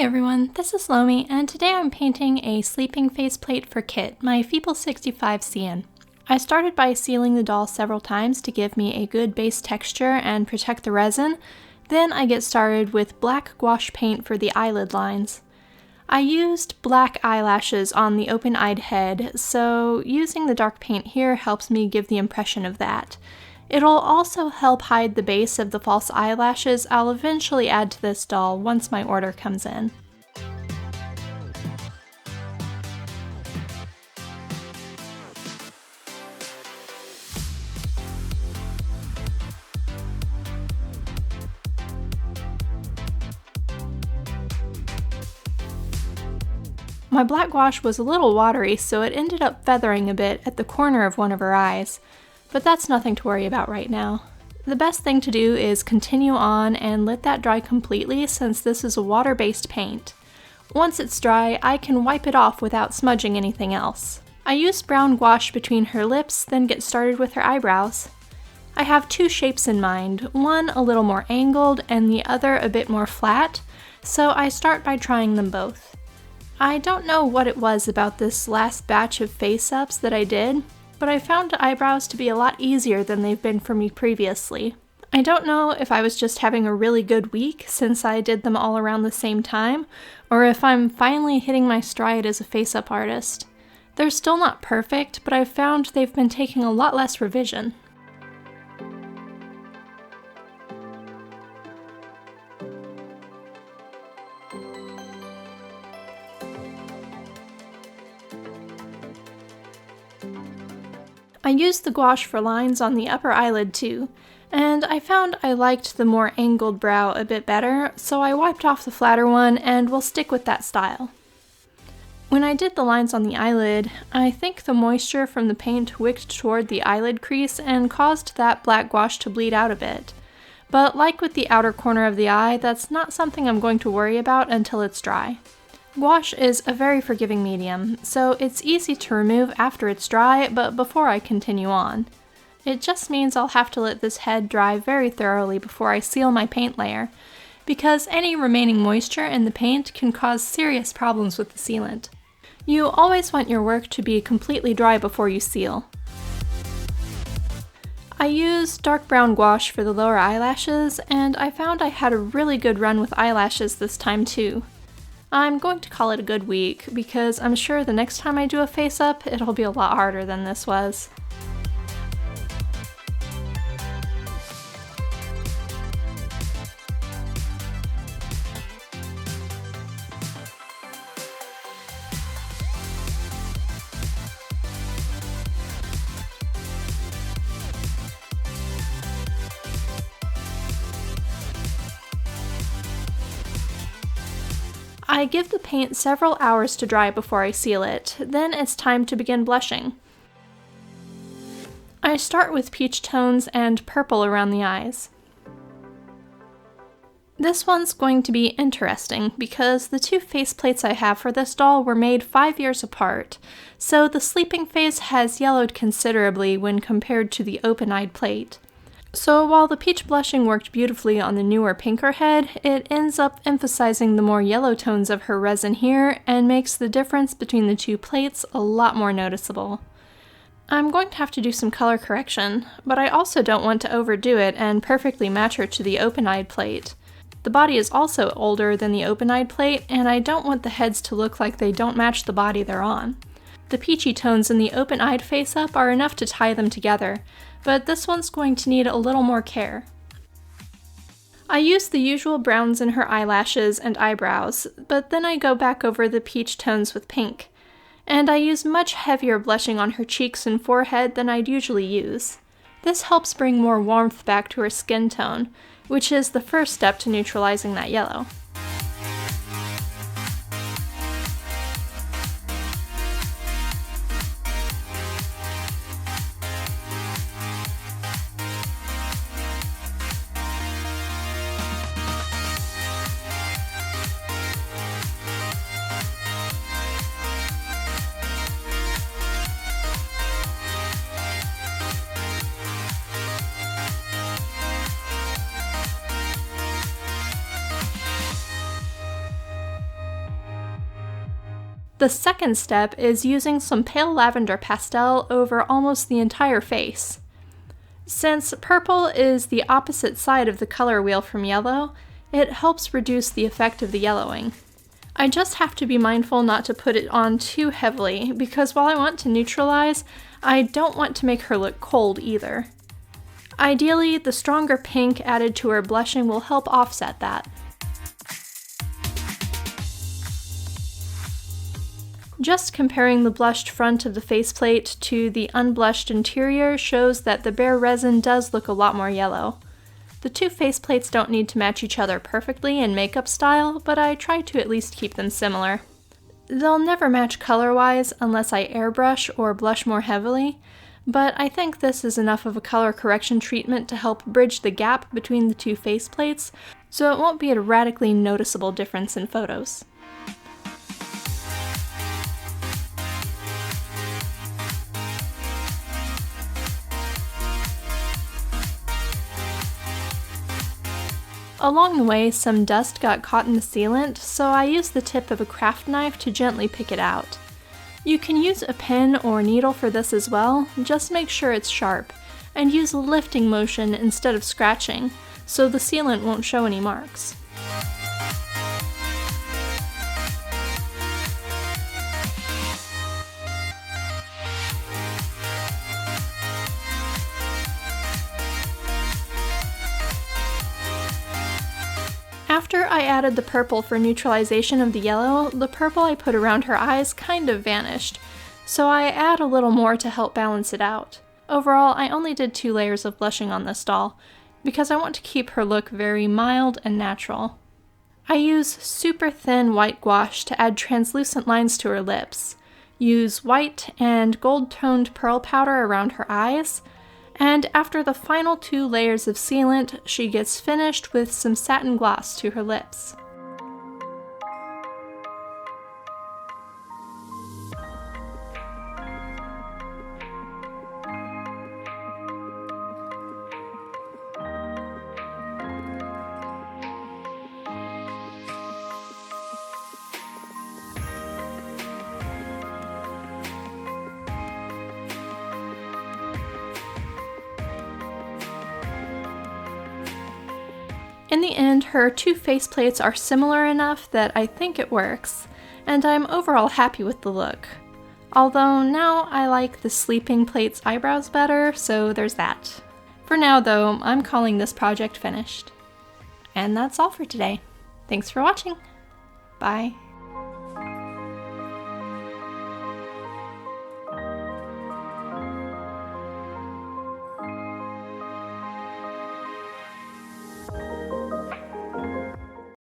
everyone, this is Lomi, and today I'm painting a sleeping faceplate for Kit, my Feeple65 Siean. I started by sealing the doll several times to give me a good base texture and protect the resin. Then I get started with black gouache paint for the eyelid lines. I used black eyelashes on the open-eyed head, so using the dark paint here helps me give the impression of that. It'll also help hide the base of the false eyelashes I'll eventually add to this doll once my order comes in. My black gouache was a little watery, so it ended up feathering a bit at the corner of one of her eyes. But that's nothing to worry about right now. The best thing to do is continue on and let that dry completely since this is a water-based paint. Once it's dry, I can wipe it off without smudging anything else. I use brown gouache between her lips, then get started with her eyebrows. I have two shapes in mind, one a little more angled and the other a bit more flat, so I start by trying them both. I don't know what it was about this last batch of face-ups that I did, but I found eyebrows to be a lot easier than they've been for me previously. I don't know if I was just having a really good week since I did them all around the same time, or if I'm finally hitting my stride as a face-up artist. They're still not perfect, but I've found they've been taking a lot less revision. I used the gouache for lines on the upper eyelid too, and I found I liked the more angled brow a bit better, so I wiped off the flatter one and will stick with that style. When I did the lines on the eyelid, I think the moisture from the paint wicked toward the eyelid crease and caused that black gouache to bleed out a bit. But like with the outer corner of the eye, that's not something I'm going to worry about until it's dry. Gouache is a very forgiving medium, so it's easy to remove after it's dry, but before I continue on. It just means I'll have to let this head dry very thoroughly before I seal my paint layer, because any remaining moisture in the paint can cause serious problems with the sealant. You always want your work to be completely dry before you seal. I used dark brown gouache for the lower eyelashes, and I found I had a really good run with eyelashes this time too. I'm going to call it a good week, because I'm sure the next time I do a face-up, it'll be a lot harder than this was. I give the paint several hours to dry before I seal it, then it's time to begin blushing. I start with peach tones and purple around the eyes. This one's going to be interesting because the two faceplates I have for this doll were made 5 years apart, so the sleeping face has yellowed considerably when compared to the open-eyed plate. So while the peach blushing worked beautifully on the newer pinker head, it ends up emphasizing the more yellow tones of her resin here and makes the difference between the two plates a lot more noticeable. I'm going to have to do some color correction, but I also don't want to overdo it and perfectly match her to the open-eyed plate. The body is also older than the open-eyed plate, and I don't want the heads to look like they don't match the body they're on. The peachy tones in the open-eyed face-up are enough to tie them together, but this one's going to need a little more care. I use the usual browns in her eyelashes and eyebrows, but then I go back over the peach tones with pink. And I use much heavier blushing on her cheeks and forehead than I'd usually use. This helps bring more warmth back to her skin tone, which is the first step to neutralizing that yellow. The second step is using some pale lavender pastel over almost the entire face. Since purple is the opposite side of the color wheel from yellow, it helps reduce the effect of the yellowing. I just have to be mindful not to put it on too heavily, because while I want to neutralize, I don't want to make her look cold either. Ideally, the stronger pink added to her blushing will help offset that. Just comparing the blushed front of the faceplate to the unblushed interior shows that the bare resin does look a lot more yellow. The two faceplates don't need to match each other perfectly in makeup style, but I try to at least keep them similar. They'll never match color-wise unless I airbrush or blush more heavily, but I think this is enough of a color correction treatment to help bridge the gap between the two faceplates, so it won't be a radically noticeable difference in photos. Along the way, some dust got caught in the sealant, so I used the tip of a craft knife to gently pick it out. You can use a pen or needle for this as well, just make sure it's sharp, and use a lifting motion instead of scratching, so the sealant won't show any marks. After I added the purple for neutralization of the yellow, the purple I put around her eyes kind of vanished, so I add a little more to help balance it out. Overall, I only did 2 layers of blushing on this doll, because I want to keep her look very mild and natural. I use super thin white gouache to add translucent lines to her lips, use white and gold-toned pearl powder around her eyes, and after the final 2 layers of sealant, she gets finished with some satin gloss to her lips. In the end, her 2 faceplates are similar enough that I think it works, and I'm overall happy with the look. Although now I like the sleeping plate's eyebrows better, so there's that. For now though, I'm calling this project finished. And that's all for today. Thanks for watching. Bye.